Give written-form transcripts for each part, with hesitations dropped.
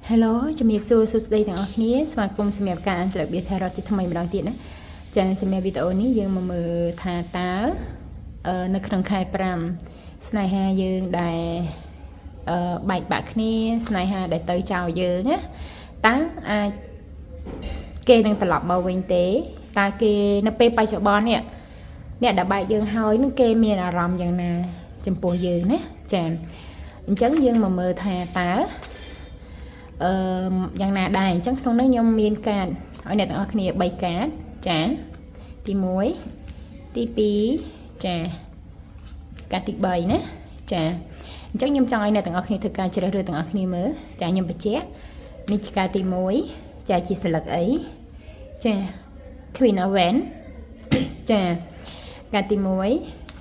Hello ជំរាបសួរសួស្តីទាំងអស់គ្នាស្វាគមន៍សម្រាប់ការអានស្រាវជ្រាវថែរត់ជាថ្មីម្ដងទៀតណាចាសម្រាប់វីដេអូនេះយើងមកមើលថាតើនៅក្នុងខែ5ស្នេហាយើងដែលបែកបាក់គ្នាស្នេហាដែលទៅចោលយើងណាតើអាចគេនឹងត្រឡប់មកវិញទេតើគេនៅពេលបច្ចុប្បន្ននេះអ្នកដែលបែកយើងហើយនឹងគេមានអារម្មណ៍យ៉ាងណាចំពោះយើងណាចាអញ្ចឹងយើងមកមើលថាតើយ៉ាងណាដែរអញ្ចឹងក្នុងនោះខ្ញុំមានកាតឲ្យអ្នកទាំងអស់គ្នា3កាតចាទី1ទី2ចាកាតទី3ណាចាអញ្ចឹងខ្ញុំចង់ឲ្យអ្នកទាំងអស់គ្នាធ្វើការជ្រើសរើសទាំងអស់គ្នាមើលចាខ្ញុំបញ្ជាក់នេះជាកាតទី1ចាជាស្លឹកអីចា Queen of Wands ចាកាតទី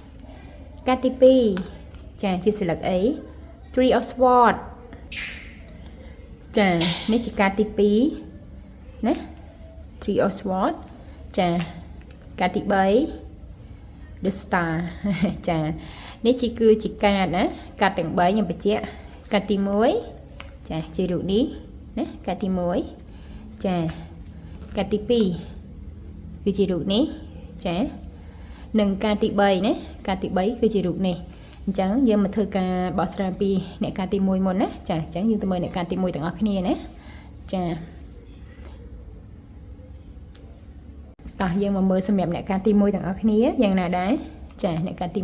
1កាតទី2ចាជាស្លឹកអី Three of Swordsចានេះជាកាតទី2ណា Three of Swords ចាកាតទី3 The Star ចានេះគឺជាកាតណាកាតទាំង3ខ្ញុំបញ្ជាក់កាតទី1ចាជារូបនេះណាកាតទី1ចាកាតទី2គឺជារូបនេះចានិងកាតទី3ណាកាតទី3គឺជារូបនេះអញ្ចឹងយើងមកធ្វើការបកស្រាយពីអ្នកកាតទី1មុនណាចាអញ្ចឹងយើងទៅមើលអ្នកកាតទី1ទាំងអស់គ្នាណាចាតោះយើងមកមើលសម្រាប់អ្នកកាតទី1ទាំងអស់គ្នាយ៉ាងណាដែរចាអ្នកកាតទី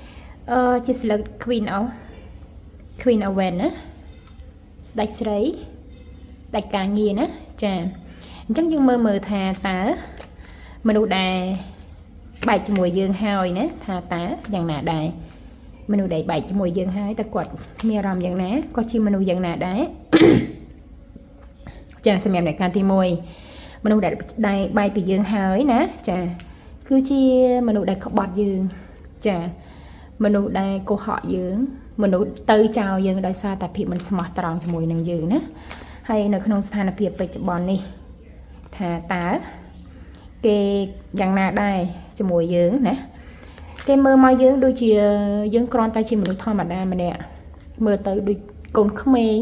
1ជាស្លឹក Queen of Wands ណាស្ដេចស្រីស្ដេចការងារណាចាអញ្ចឹងយើងមើលថាតើមនុស្សដែលបែកជាមួយយើងហើយណាថាតើយ៉ាងណាដែរមនុស្សដែលបែកជាមួយយើងហើយតើគាត់មានអារម្មណ៍យ៉ាងណាគាត់ជាមនុស្សយ៉ាងណាដែរចាសម្រាប់អ្នកកាតទី1មនុស្សដែលបែកពីយើងហើយណាចាគឺជាមនុស្សដែលក្បត់យើងចាមនុស្សដែលកុហកយើងមនុស្សទៅចោលយើងដោយសារតែភាពមិនស្មោះត្រង់ជាមួយនឹងយើងណាហើយនៅក្នុងស្ថានភាពបច្ចុប្បន្ននេះថាតើគេយ៉ាងណាដែរជាមួយយើងណាគេមើលមកយើងដូចជាយើងគ្រាន់តែជាមនុស្សធម្មតាម្នាក់មើលទៅដូចកូនក្មេង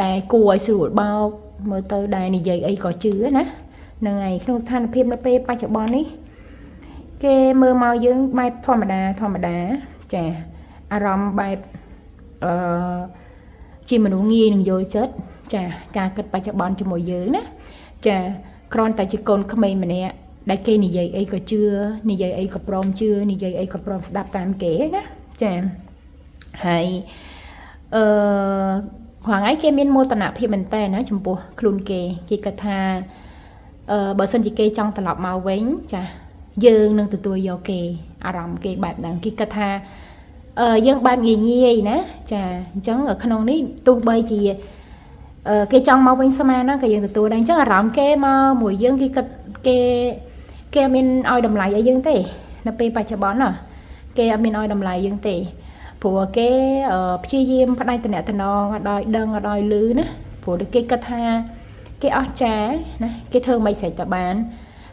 ដែលគួរឲ្យស្រួលបោកមើលទៅដែលនិយាយអីក៏ជឿណាហ្នឹងហើយក្នុងស្ថានភាពនៅពេលបច្ចុប្បន្ននេះគេមើលមកយើងបែបធម្មតាចាអារម្មណ៍បែបជាមនុស្សងាយនឹងយល់ចិត្តចាការគិតបច្ចុប្បន្នជាមួយយើងណាចាគ្រាន់តែជាកូនក្មេងម្នាក់ដែលគេនិយាយអីក៏ជឿនិយាយអីក៏ព្រមជឿនិយាយអីក៏ព្រមស្ដាប់តាមគេណាចាហើយkhoảngថ្ងៃគេមានមោទនភាពមែនតើណាចំពោះខ្លួនគេគិតថាបើសិនជាគេចង់ត្រឡប់មកវិញចាយើងនឹងទទួលយកគេអារម្មណ៍គេបែបហ្នឹងគេគិតថាយើងបែបងាយណាចាអញ្ចឹងក្នុងនេះទោះបីជាគេចង់មកវិញស្មានណាក៏យើងទទួលដែរអញ្ចឹងអារម្មណ៍គេមកមួយយើងគេគិតគេមានឲ្យតម្លៃឲ្យយើងទេនៅពេលបច្ចុប្បន្នណាគេអត់មានឲ្យតម្លៃយើងទេព្រោះគេព្យាយាមផ្ដាច់តំណតំណងអត់ឲ្យដឹងអត់ឲ្យលឺណាព្រោះគេគិតថាគេអស់ចាណាគេធ្វើមិនស្រេចតបាន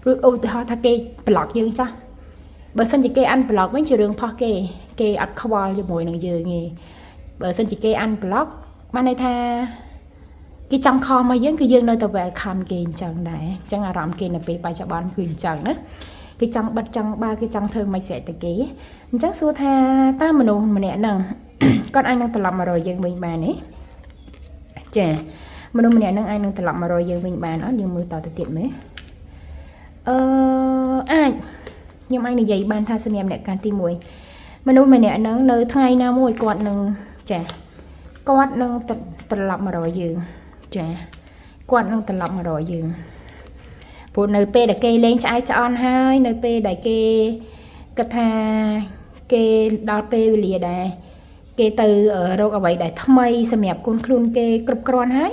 រួចឧទាហរណ៍ថាគេប្លុកយើងចាស់បើសិនជាគេអានប្លុកវិញជារឿងផុសគេអត់ខ្វល់ជាមួយនឹងយើងទេបើសិនជាគេអានប្លុកបានន័យថាគេចង់ខំមកយើងគឺយើងនៅតែ welcome គេអញ្ចឹងដែរអញ្ចឹងអារម្មណ៍គេនៅពេលបច្ចុប្បន្នគឺអញ្ចឹងណាគេចង់បិទចង់បើគេចង់ធ្វើមិនស្រេចទៅគេអញ្ចឹងសួរថាតើមនុស្សម្នាក់ហ្នឹងគាត់អាចនឹងត្រឡប់មករកយើងវិញបានទេចាមនុស្សម្នាក់ហ្នឹងអាចនឹងត្រឡប់មករកយើងវិញបានអត់យើងមើលតទៅទៀតមើលអាចខ្ញុំអាចនិយាយបានថាសម្រាប់អ្នកកាតទី1មនុស្សម្នាក់ហ្នឹងនៅថ្ងៃណាមួយគាត់នឹងចាគាត់នឹងត្រឡប់មករកយើងចាគាត់នឹងត្រឡប់មករកយើងព្រោះនៅពេលដែលគេលេងឆ្អែតឆ្អន់ហើយនៅពេលដែលគេគិតថាគេដល់ពេលវេលាដែរគេទៅរកអ្វីដែលថ្មីសម្រាប់ខ្លួនគេគ្រប់គ្រាន់ហើយ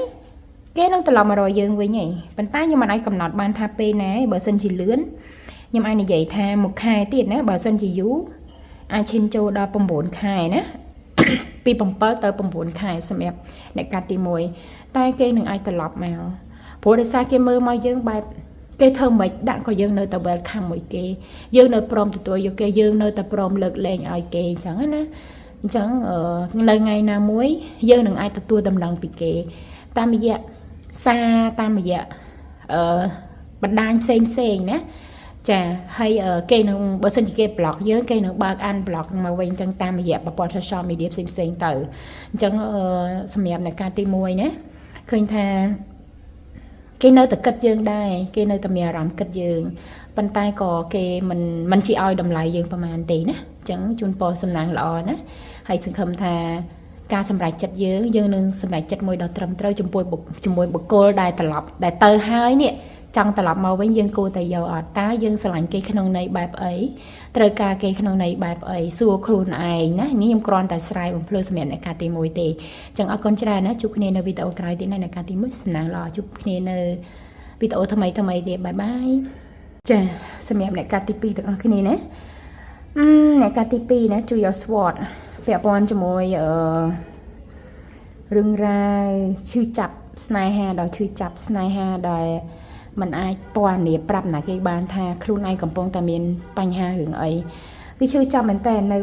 គេនឹងត្រឡប់មករកយើងវិញហើយប៉ុន្តែខ្ញុំមិនអាចកំណត់បានថាពេលណាបើសិនជាលឿនខ្ញុំអាចនិយាយថា1ខែទៀតណាបើសិនជាយូរអាចឈានចូលដល់9ខែណាពី7ទៅ9ខែសម្រាប់អ្នកកាត់ទី1តែគេនឹងអាចត្រឡប់មកព្រោះដោយសារគេមើលមកយើងបែបគេធ្វើមិនដាក់ក៏យើងនៅតែ welcome មួយគេយើងនៅព្រមទទួលយកគេយើងនៅតែព្រមលើកលែងឲ្យគេអញ្ចឹងណាអញ្ចឹងនៅថ្ងៃណាមួយយើងនឹងអាចទទួលដំណឹងពីគេ តាមរយៈសារតាមរយៈបណ្ដាញផ្សេងណាចាហើយគេនឹងបើសិនជាគេ block យើងគេនឹងបើក unblock មកវិញចឹងតាមរយៈប្រព័ន្ធ social media ផ្សេងទៅអញ្ចឹងសម្រាប់អ្នកការទី1ណាឃើញថាគេនៅតែគិតយើងដែរគេនៅតែមានអារម្មណ៍គិតយើងប៉ុន្តែក៏គេមិនជាឲ្យតម្លៃយើងប្រហែលទេណាអញ្ចឹងជូនពរសំណាងល្អណាហើយសង្ឃឹមថាការសម្រេចចិត្តយើងនឹងសម្រេចចិត្តមួយដ៏ត្រឹមត្រូវជាមួយបុគ្គលដែលត្រឡប់ដែលទៅហើយនេះចង់ត្រឡប់មកវិញយើងគួរតែយកអត់តើយើងស្រឡាញ់គេក្នុងន័យបែបអីត្រូវការគេក្នុងន័យបែបអីសួរខ្លួនឯងណានេះខ្ញុំគ្រាន់តែស្រាយបំភ្លឺសម្រាប់អ្នកការទី1ទេអញ្ចឹងអរគុណច្រើនណាជួបគ្នានៅវីដេអូក្រោយទៀតណាអ្នកការទី1សំណាងល្អជួបគ្នានៅវីដេអូថ្មីទៀតបាយបាយចាសម្រាប់អ្នកការទី2ទាំងអស់គ្នាណាអ្នកការទី2ណាជួយយក SWOT ពាក់ព័ន្ធជាមួយរឿងរ៉ាវឈឺចាប់ស្នេហាដល់ឈឺចាប់ស្នេហាដែលมันអាចពណ៌នាប្រាប់ណាគេបានថាខ្លួនឯងកំពុងតែមានបញ្ហារឿងអីវាឈឺចាប់មែនតើនៅ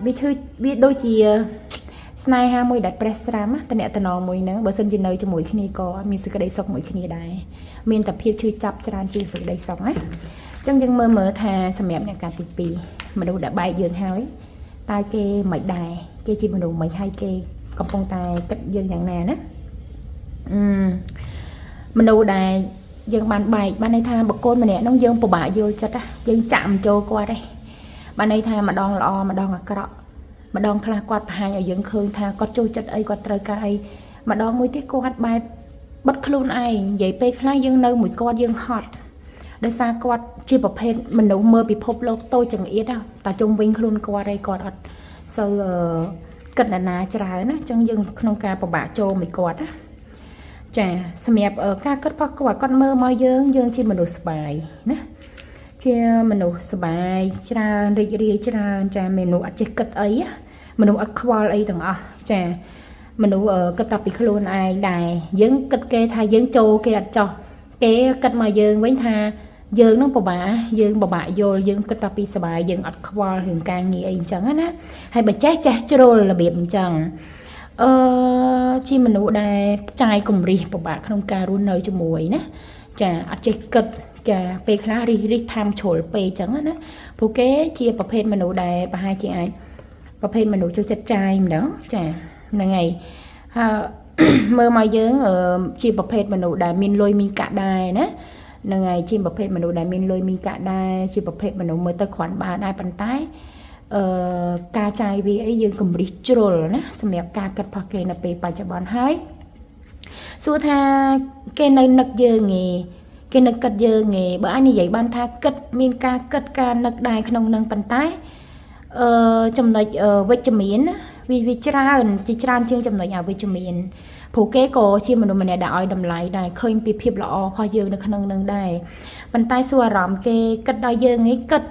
វាដូចជាស្នេហាមួយដែលប្រេះស្រាំតំណតំណងមួយហ្នឹងបើសិនជានៅជាមួយគ្នាក៏មានសេចក្តីសុខមួយគ្នាដែរមានតែភាពឈឺចាប់ច្រើនជាងសេចក្តីសុខណាអញ្ចឹងយើងមើលថាសម្រាប់អ្នកការទី2មនុស្សដែលបែកយើងហើយតើគេមិនដែរគេជាមនុស្សមិនហើយគេកំពុងតែគិតយើងយ៉ាងណាណាមនុស្សដែលយើងបានបែកបានន័យថាបុគ្គលម្នាក់នោះយើងពិបាកយល់ចិត្តយើងចាក់ចូលគាត់ទេបានន័យថាម្ដងល្អម្ដងអាក្រក់ម្ដងខ្លះគាត់បង្ហាញឲ្យយើងឃើញថាគាត់ចូលចិត្តអីគាត់ត្រូវការអីម្ដងមួយទៀតគាត់បែបបិទខ្លួនឯងនិយាយពេលខ្លះយើងនៅមួយគាត់យើងហត់ដោយសារគាត់ជាប្រភេទមនុស្សមើលពិភពលោកតូចចង្អៀតតែជុំវិញខ្លួនគាត់អីគាត់អត់សូវគិតណាច្រើនណាអញ្ចឹងយើងក្នុងការពិបាកចូលមួយគាត់ណាចាសម្រាប់ការគិតរបស់គាត់មើលមកយើងជាមនុស្សស្បាយណាជាមនុស្សស្បាយច្រើនរីករាយច្រើនចាមនុស្សអត់ចេះគិតអីមនុស្សអត់ខ្វល់អីទាំងអស់ចាមនុស្សគិតតែពីខ្លួនឯងដែរយើងគិតគេថាយើងចូលគេអត់ចោះគេគិតមកយើងវិញថាយើងនឹងពិបាកយល់យើងគិតតែពីស្បាយយើងអត់ខ្វល់រឿងការងារអីអញ្ចឹងណាហើយបើចេះជ្រុលរបៀបអញ្ចឹងជាមនុស្សដែលចាយគំរិះពិបាកក្នុងការរស់នៅជាមួយណាចាអត់ចេះគិតចាពេលខ្លះរិះថាមជ្រុលពេកអញ្ចឹងណាព្រោះគេជាប្រភេទមនុស្សដែលប្រហែលជាអាចប្រភេទមនុស្សចូលចិត្តចាយម្ដងចាហ្នឹងហើយមើលមកយើងជាប្រភេទមនុស្សដែលមានលុយមានកាក់ដែរណាហ្នឹងហើយជាប្រភេទមនុស្សដែលមានលុយមានកាក់ដែរជាប្រភេទមនុស្សមើលទៅគ្រាន់បើដែរប៉ុន្តែការចាយវាអីយើងគំរិះជ្រុលណាសម្រាប់ការគិតរបស់គេនៅពេលបច្ចុប្បន្នហើយសួរថាគេនៅនឹកយើងឯងគេនឹកគិតយើងឯងបើអញនិយាយបានថាគិតមានការគិតការនឹកដែរក្នុងនឹងប៉ុន្តែចំណុចវិជ្ជមានវាច្រើនជាងចំណុចអវិជ្ជមានព្រោះគេក៏ជាមនុស្សម្នាក់ដែលឲ្យតម្លៃដែរឃើញពីភាពល្អរបស់យើងនៅក្នុងនឹងដែរប៉ុន្តែសួរអារម្មណ៍គេគិតដល់យើងឯងគិត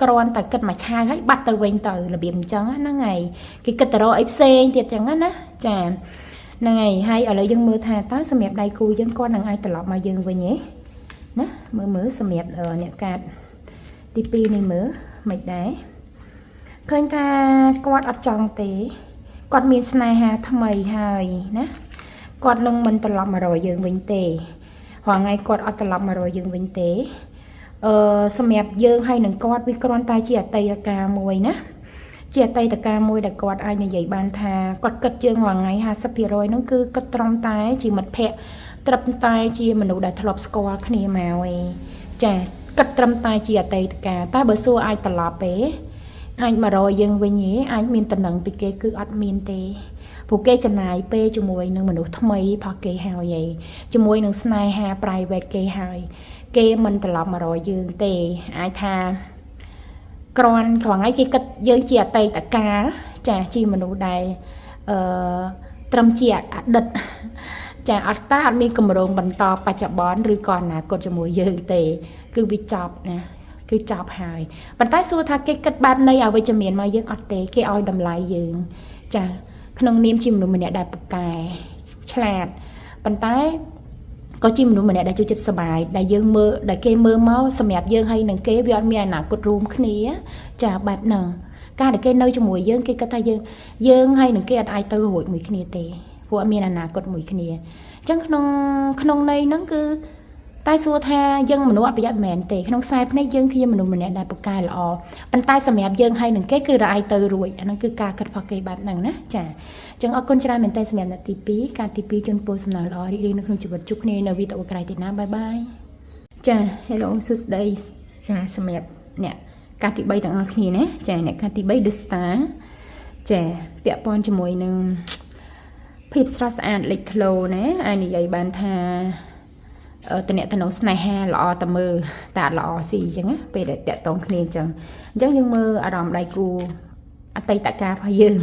គ្រាន់តែគិតមួយឆាយហើយបាត់ទៅវិញទៅរបៀបអញ្ចឹងហ្នឹងហើយគេគិតទៅរកអីផ្សេងទៀតអញ្ចឹងណាចាហ្នឹងហើយឥឡូវយើងមើលថាតើសម្រាប់ដៃគូយើងគាត់នឹងអាចត្រឡប់មកយើងវិញទេណាមើលសម្រាប់អ្នកកាតទី2នេះមើលមិនដែរឃើញថាគាត់អត់ចង់ទេគាត់មានស្នេហាថ្មីហើយណាគាត់នឹងមិនត្រឡប់មករកយើងវិញទេរាល់ថ្ងៃគាត់អត់ត្រឡប់មករកយើងវិញទេសម្រាប់យើងហើយនឹងគាត់វាគ្រាន់តែជាអតីតកាលមួយណាជាអតីតកាលមួយដែលគាត់អាចនិយាយបានថាគាត់គិតយើងរាល់ថ្ងៃ 50% ហ្នឹងគឺគិតត្រឹមតែជាមិត្តភក្តិត្រឹមតែជាមនុស្សដែលធ្លាប់ស្គាល់គ្នាមកឯងចាគិតត្រឹមតែជាអតីតកាលតែបើសួរអាចត្រឡប់ទេអាចមករកយើងវិញទេអាចមានតំណែងពីគេគឺអត់មានទេព្រោះគេចំណាយពេលជាមួយនឹងមនុស្សថ្មីរបស់គេហើយឯងជាមួយនឹងស្នេហា private គេហើយគេមិនត្រឡប់មករកយើងទេអាចថាគ្រាន់ថ្ងៃគេគិតយើងជាអតីតកាលចាជាមនុស្សដែលត្រឹមជាអតីតចាអត់មានកម្រងបន្តបច្ចុប្បន្នឬក៏អនាគតជាមួយយើងទេគឺវាចប់ណាគឺចប់ហើយប៉ុន្តែសួរថាគេគិតបែបនៃអវិជ្ជមានមកយើងអត់ទេគេឲ្យតម្លៃយើងចាក្នុងនាមជាមនុស្សម្នាក់ដែលពូកែឆ្លាតប៉ុន្តែក៏ជាមនុស្សម្នាក់ដែលចូលចិត្តសប្បាយដែលយើងមើលដែលគេមើលមកសម្រាប់យើងហើយនឹងគេវាអត់មានអនាគតរួមគ្នាចាបែបហ្នឹងការដែលគេនៅជាមួយយើងគេគិតថាយើងហើយនឹងគេអត់អាចទៅរួចមួយគ្នាទេ ព្រោះអត់មានអនាគតមួយគ្នាអញ្ចឹងក្នុងន័យហ្នឹងគឺតែសួរថាយើងមនុស្សអត់ប្រយ័ត្នមែនទេក្នុងខ្សែភ្នែកយើងគឺជាមនុស្សម្នាក់ដែលពូកែល្អប៉ុន្តែសម្រាប់យើងហើយនឹងគេគឺរអាយទៅរួចអាហ្នឹងគឺការគិតរបស់គេបែបហ្នឹងណាចាអញ្ចឹងអរគុណច្រើនមែនតើសម្រាប់អ្នកទី2ការទី2ជូនពរសំណាងល្អរីករាយនៅក្នុងជីវិតជួបគ្នានៅវីដេអូក្រោយទៀតណាបាយបាយចា Hello សួស្តីចាសម្រាប់អ្នកការទី3ទាំងអស់គ្នាណាចាអ្នកការទី3 The Star ចាពាក់ព័ន្ធជាមួយនឹងភាពស្រស់ស្អាតលេចធ្លោណាអាចនិយាយបានថាតំណែងស្នេហាល្អតែមើលតែអត់ល្អស៊ីអញ្ចឹងណាពេលដែលតាក់ទងគ្នាអញ្ចឹងយើងមើលអារម្មណ៍ដៃគូអតីតកាលរបស់យើង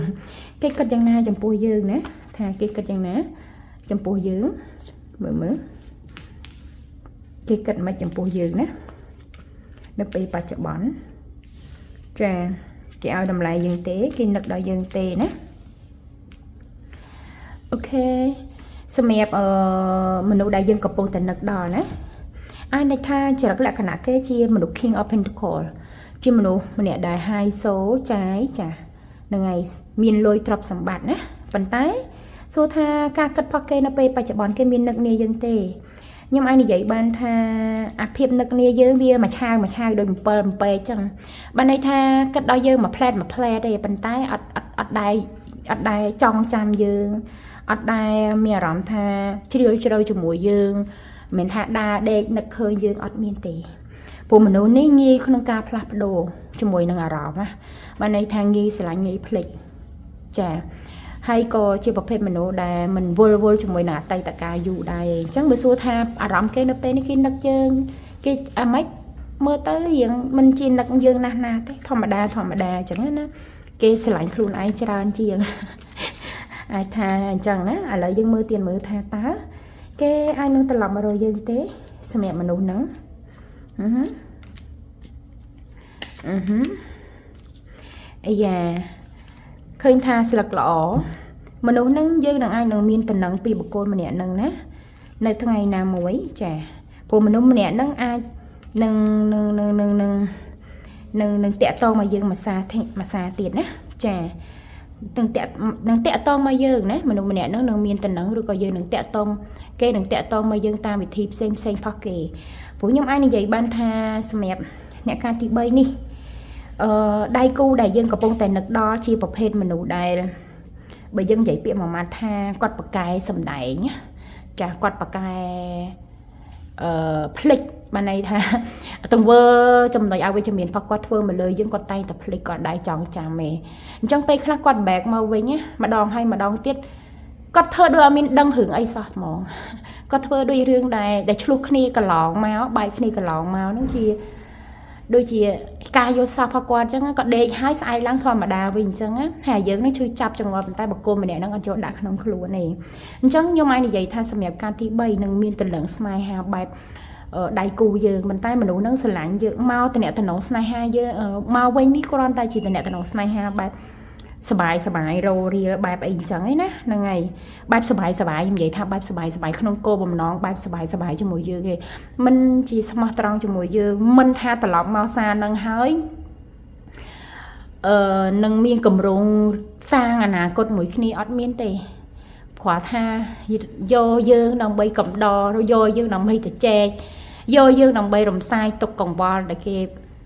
គេគិតយ៉ាងណាចំពោះយើងណាថាគេគិតយ៉ាងណាចំពោះយើងមើលគេគិតមិនចំពោះយើងណានៅពេលបច្ចុប្បន្នចាគេឲ្យតម្លៃយើងទេគេនឹកដល់យើងទេណាអូខេសម្រាប់មនុស្សដែលយើងកំពុងតែនឹកដល់ណាអាចន័យថាចរិតលក្ខណៈគេជាមនុស្ស King of Pentacles ជាមនុស្សម្នាក់ដែល high soul ចាយចានឹងហើយមានលុយទ្រព្យសម្បត្តិណាប៉ុន្តែសួរថាការគិតរបស់គេនៅពេលបច្ចុប្បន្នគេមាននឹកនាយើងទេខ្ញុំអាចនិយាយបានថាអាភាពនឹកនាយើងវាមួយឆាវដូច7ពេកចឹងបានន័យថាគិតដល់យើងមួយផ្លែតទេប៉ុន្តែអត់ដែរចង់ចាំយើងអត់ដែរមានអារម្មណ៍ថាជ្រាលជ្រៅជាមួយយើងមិនថាដើរដេកនឹកឃើញយើងអត់មានទេព្រោះមនុស្សនេះងាយក្នុងការផ្លាស់ប្ដូរជាមួយនឹងអារម្មណ៍ណាបានន័យថាងាយស្រឡាញ់ងាយភ្លេចចាហើយក៏ជាប្រភេទមនុស្សដែលមិនវល់ជាមួយនឹងអតីតកាលយូរដែរអញ្ចឹងបើសួរថាអារម្មណ៍គេនៅពេលនេះគេនឹកយើងគេអាម៉េចមើលទៅរៀងមិនជានឹកយើងណាស់ណាទេធម្មតាអញ្ចឹងណាគេស្រឡាញ់ខ្លួនឯងច្រើនជាងអាចថាអញ្ចឹងណាឥឡូវយើងមើលថាតើគេអាចនឹងត្រឡប់មករកយើងទេសម្រាប់មនុស្សហ្នឹងអាយ៉ាឃើញថាស្លឹកល្អមនុស្សហ្នឹងយើងនឹងអាចនឹងមានតំណែងពីបុគ្គលម្នាក់ហ្នឹងណានៅថ្ងៃណាមួយចាព្រោះមនុស្សម្នាក់ហ្នឹងអាចនឹងតាក់ទងមកយើងមួយសារទៀតណាចានឹងតាក់ទងមកយើងណាមនុស្សម្នាក់ហ្នឹងនឹងមានតំណែងឬក៏យើងនឹងតាក់ទងគេនឹងតាក់ទងមកយើងតាមវិធីផ្សេងផងគេព្រោះខ្ញុំអាចនិយាយបានថាសម្រាប់អ្នកការទី3នេះដៃគូដែលយើងកំពុងតែនឹកដល់ជាប្រភេទមនុស្សដែលបើយើងនិយាយពាក្យមួយម៉ាត់ថាគាត់ប្រកែសម្ដែងចាគាត់ប្រកែភ្លេចបានន័យថាទង្វើចំណុចអវិជ្ជមានរបស់គាត់ធ្វើមកលើយើងគាត់តែងតែភ្លេចគាត់ដែរចង់ចាំទេអញ្ចឹងពេលខ្លះគាត់ back មកវិញម្ដងហើយម្ដងទៀតគាត់ធ្វើដូចអត់មានដឹងរឿងអីសោះហ្មងគាត់ធ្វើដូចរឿងដែលឆ្លោះគ្នាកន្លងមកបែកគ្នាកន្លងមកហ្នឹងជាដូចជាការយល់សោះរបស់គាត់អញ្ចឹងគាត់ដេកហើយស្អែកឡើងធម្មតាវិញអញ្ចឹងហើយយើងនេះជួយចាប់ចង្អុលប៉ុន្តែបកគមម្នាក់ហ្នឹងអត់យកដាក់ក្នុងខ្លួនទេអញ្ចឹងខ្ញុំអាចនិយាយថាសម្រាប់ការទី3នឹងមានតលឹងស្នេហាបែបដៃគូយើងប៉ុន្តែមនុស្សហ្នឹងស្រឡាញ់យើងមកតំណែងស្នេហាយើងមកវិញនេះគ្រាន់តែជាតំណែងស្នេហាបែបសបាយរោរៀលបែបអីអញ្ចឹងឯណាហ្នឹងហើយបែបសបាយខ្ញុំនិយាយថាបែបសបាយក្នុងគោលបំណងបែបសបាយជាមួយយើងឯងមិនជាស្មោះត្រង់ជាមួយយើងមិនថាត្រឡប់មកសារនឹងហើយនឹងមានកម្រងសាងអនាគតមួយគ្នាអត់មានទេព្រោះថាយកយើងដើម្បីកំដរយកយើងដើម្បីជជែកយកយើងដើម្បីរំសាយទុកកង្វល់ដែលគេ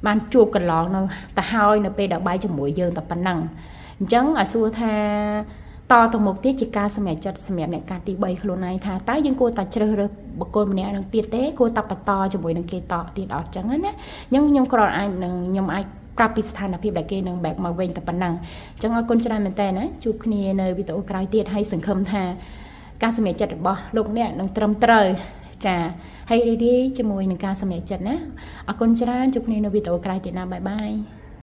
បានជួបកន្លងនៅទៅហើយនៅពេលដែលបាយជាមួយយើងតែប៉ុណ្ណឹងអញ្ចឹងឲ្យសួរថាតទៅមុខទៀតជាការសម្រេចចិត្តសម្រាប់អ្នកការទី3ខ្លួនឯងថាតើយើងគួរតែជ្រើសរើសបុគ្គលម្នាក់នឹងទៀតទេគួរតែបន្តជាមួយនឹងគេតទៀតអត់អញ្ចឹងណាខ្ញុំគ្រាន់អាចនឹងខ្ញុំអាចប្រាប់ពីស្ថានភាពដែលគេនឹង back មកវិញតែប៉ុណ្ណឹងអញ្ចឹងអរគុណច្រើនមែនតើណាជួបគ្នានៅវីដេអូក្រោយទៀតហើយសង្ឃឹមថាការសម្រេចចិត្តរបស់លោកអ្នកនឹងត្រឹមត្រូវចាហើយរីករាយជាមួយនឹងការសម្រេចចិត្តណាអរគុណច្រើនជួបគ្នានៅវីដេអូក្រោយទៀតណាបាយបាយ